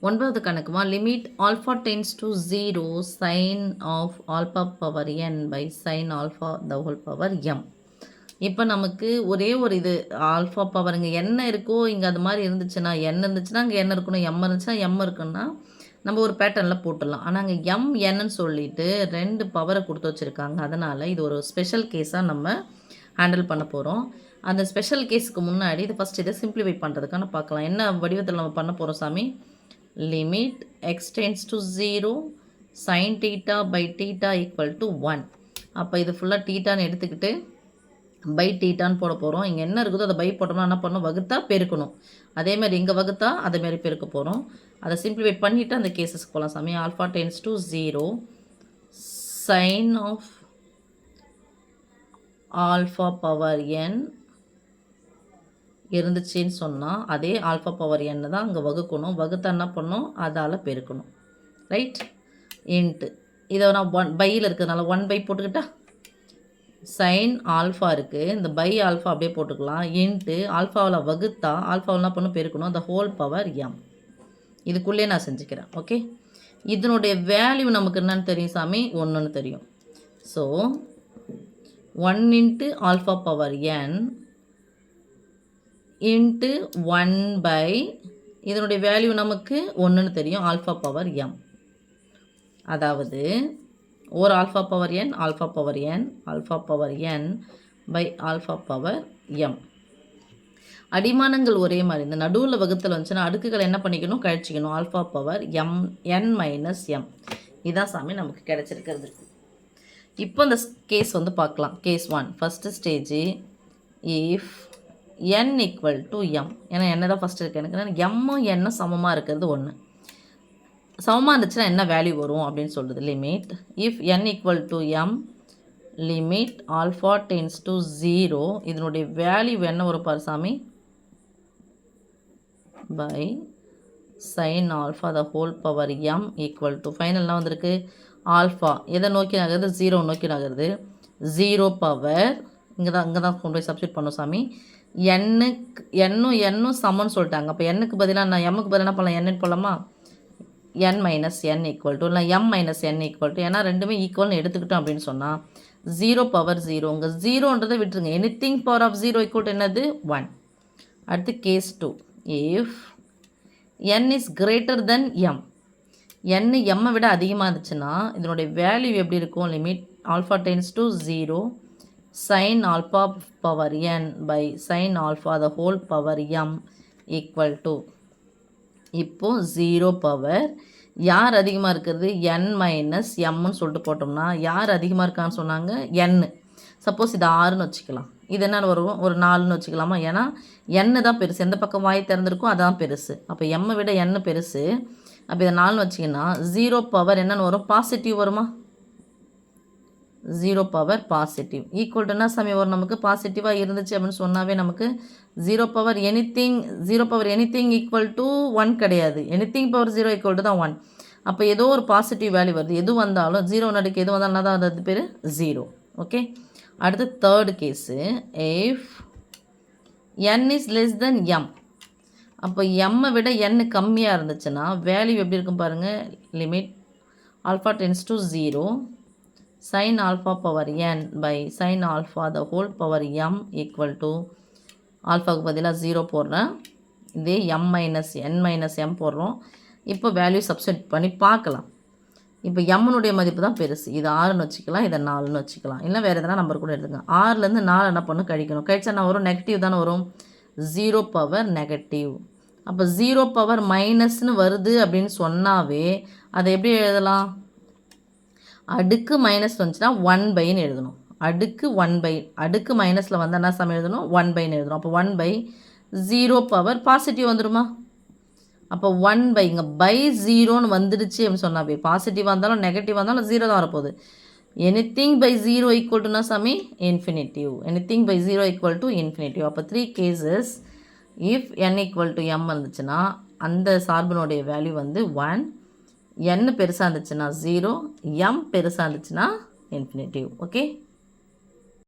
ஒன்பதாவது கணக்குமா limit alpha tends to 0 sine of alpha power n by sine alpha the whole power m. இப்போ நமக்கு ஒரே ஒரு இது ஆல்ஃபா பவர் இங்கே என்ன இருக்கோ இங்கே அது மாதிரி இருந்துச்சுன்னா என் இருந்துச்சுன்னா அங்கே என்ன இருக்கணும், எம் இருந்துச்சுன்னா எம் இருக்குன்னா நம்ம ஒரு பேட்டர்னில் போட்டுடலாம். ஆனால் அங்கே எம் என்னன்னு சொல்லிட்டு 2 பவரை கொடுத்து வச்சுருக்காங்க. அதனால் இது ஒரு ஸ்பெஷல் கேஸாக நம்ம ஹேண்டில் பண்ண போகிறோம். அந்த ஸ்பெஷல் கேஸுக்கு முன்னாடி இது ஃபஸ்ட் இதை சிம்பிளிஃபை பண்ணுறதுக்கான பார்க்கலாம். என்ன வடிவத்தில் நம்ம பண்ண போகிறோம் சாமி? Limit X tense to 0 sin theta by theta equal to 1. அப்போ இது ஃபுல்லாக தீட்டான்னு எடுத்துக்கிட்டு பை தீட்டான்னு போட போகிறோம். இங்கே என்ன இருக்குதோ அதை பை போட்டோம்னா என்ன பண்ணணும், வகுத்தா பெருக்கணும். அதேமாதிரி இங்கே வகுத்தா அதேமாரி பெருக்க போகிறோம். அதை சிம்பிளிஃபை பண்ணிவிட்டு அந்த கேஸஸ்க்கு போகலாம் சாமி. Alpha tends to 0 sine of alpha power n இருந்துச்சுன்னு சொன்னால் அதே ஆல்ஃபா பவர் என்ன தான் அங்கே வகுக்கணும். வகுத்தா என்ன பண்ணணும், அதால் பெருக்கணும். ரைட் இன்ட்டு இதை நான் பையில் இருக்கிறதுனால 1 பை போட்டுக்கிட்டா சைன் ஆல்ஃபா இருக்குது, இந்த பை ஆல்ஃபா அப்படியே போட்டுக்கலாம். இன்ட்டு ஆல்ஃபாவில் வகுத்தா ஆல்ஃபாவில் என்ன பண்ணணும், பெருக்கணும். அந்த ஹோல் பவர் எம். இதுக்குள்ளே நான் செஞ்சுக்கிறேன். ஓகே, இதனுடைய வேல்யூ நமக்கு என்னன்னு தெரியும் சாமி, 1ன்னு தெரியும். So 1 into alpha power n into 1 by இதனுடைய வேல்யூ நமக்கு 1ன்னு தெரியும், ஆல்ஃபா பவர் எம். அதாவது ஒரு alpha power n alpha power n alpha power n by alpha power m. அடிமானங்கள் ஒரே மாதிரி, இந்த நடுவில் வகுத்தில் வந்துச்சுன்னா அடுக்குகள் என்ன பண்ணிக்கணும், கழிச்சிக்கணும். Alpha power m n minus m. இதான் சாமி நமக்கு கிடச்சிருக்கிறது. இப்போ இந்த கேஸ் வந்து பார்க்கலாம். Case 1 first stage. If n equal to M, ஏன்னா என்ன தான் ஃபஸ்ட்டு இருக்குது எனக்கு, எம்மும் என்னும் சமமாக இருக்கிறது 1. சமமாக இருந்துச்சுன்னா என்ன வேல்யூ வரும் அப்படின்னு சொல்லுது. Limit if n equal to m limit alpha tends to 0 இதனுடைய வேல்யூ என்ன வரும் பாரு சாமி, by sine alpha the whole power m equal to ஃபைனல்லாம் வந்திருக்கு. ஆல்ஃபா எதை நோக்கி நகருது, 0 நோக்கி நகருது. 0 பவர் இங்கே தான் கொண்டு போய் சப்ஸ்டியூட் பண்ணோம் சாமி. என்னும் சமன்னு சொல்லிட்டாங்க. அப்போ என்னுக்கு பதிலாக நான் எம்முக்கு பதிலாக என்ன பண்ணலாம், என்னன்னு போடலாமா, என் மைனஸ் என் ஈக்குவல் டு, இல்லை M minus n equal to, ஏன்னா ரெண்டுமே ஈக்குவல்னு எடுத்துக்கிட்டோம் அப்படின்னு சொன்னால் 0 பவர் 0 உங்கள் 0ன்றதை விட்டுருங்க. Anything power of 0 equal to என்னது, 1. அடுத்து case 2. If n is greater than M, n எம்மை விட அதிகமாக இருந்துச்சுன்னா இதனுடைய வேல்யூ எப்படி இருக்கும், limit alpha tends to 0 sin alpha power n by sin alpha the whole power m equal to, இப்போ 0 பவர் யார் அதிகமாக இருக்கிறது, n மைனஸ் எம்னு சொல்லிட்டு போட்டோம்னா யார் அதிகமாக இருக்கான்னு சொன்னாங்க, n. சப்போஸ் இது 6ன்னு வச்சுக்கலாம், இது என்ன வரும், ஒரு 4ன்னு வச்சுக்கலாமா, ஏன்னா n தான் பெருசு, எந்த பக்கம் வாய் திறந்துருக்கோ அதான் பெருசு. அப்போ எம்மை விட n பெருசு. அப்போ இதை 4ன்னு வச்சிங்கன்னா 0 பவர் என்னென்னு வரும், பாசிட்டிவ் வருமா, 0 பவர் பாசிட்டிவ் ஈக்குவல் டுனா சமயம் வரும் நமக்கு. பாசிட்டிவாக இருந்துச்சு அப்படின்னு சொன்னாவே நமக்கு 0 பவர் எனிதிங் ஈக்குவல் டு 1 கிடையாது. எனிதிங் பவர் 0 ஈக்குவல் டு தான் 1. அப்போ ஏதோ ஒரு பாசிட்டிவ் வேல்யூ வருது. எது வந்தாலும் 0 நடுக்கு எது வந்தாலும் தான் அது பேர் 0. ஓகே, அடுத்து third case. If n is less than M, அப்போ எம்மை விட n கம்மியாக இருந்துச்சுன்னா வேல்யூ எப்படி இருக்கும் பாருங்கள். Limit alpha tends to 0 sin alpha power n by sin alpha the whole power m equal to, ஆல்ஃபாவுக்கு பதிலாக 0 போடுறேன், இதே m minus n minus m போடுறோம். இப்போ வேல்யூ சப்ஸ்டிட் பண்ணி பார்க்கலாம். இப்போ எம்னுடைய மதிப்பு தான் பெருசு. இது 6ன்னு வச்சுக்கலாம், இதை 4ன்னு வச்சுக்கலாம், இல்லை வேறு எதனா நம்பர் கூட எடுத்துக்கலாம். 6லேருந்து 4 என்ன பண்ணணும், கழிக்கணும். கழிச்சா என்ன வரும், நெகட்டிவ் தானே வரும். 0 பவர் நெகட்டிவ். அப்போ 0 பவர் மைனஸ்னு வருது அப்படின்னு சொன்னாவே அதை எப்படி எழுதலாம், அடுக்கு மைனஸ் வந்துச்சுன்னா 1 பைன்னு எழுதணும். அடுக்கு 1 பை, அடுக்கு மைனஸில் வந்து என்ன சமயம் எழுதணும், 1 பைன்னு எழுதணும். அப்போ 1 பை 0 பவர் பாசிட்டிவ் வந்துடுமா. அப்போ 1 பை இங்கே பை 0ன்னு வந்துடுச்சு அப்படின்னு சொன்னாவே பாசிட்டிவாக இருந்தாலும் நெகட்டிவாக இருந்தாலும் 0 தான் வரப்போகுது. எனிதிங் பை 0 ஈக்குவல் டுனா சாமி infinity. Anything by 0 equal to infinity. அப்போ 3 cases. If n equal to m இருந்துச்சுன்னா அந்த சார்பினுடைய வேல்யூ வந்து 1, n பெருசாக இருந்துச்சுன்னா 0, m பெருசாக இருந்துச்சுன்னா இன்ஃபினிட்டிவ். ஓகே.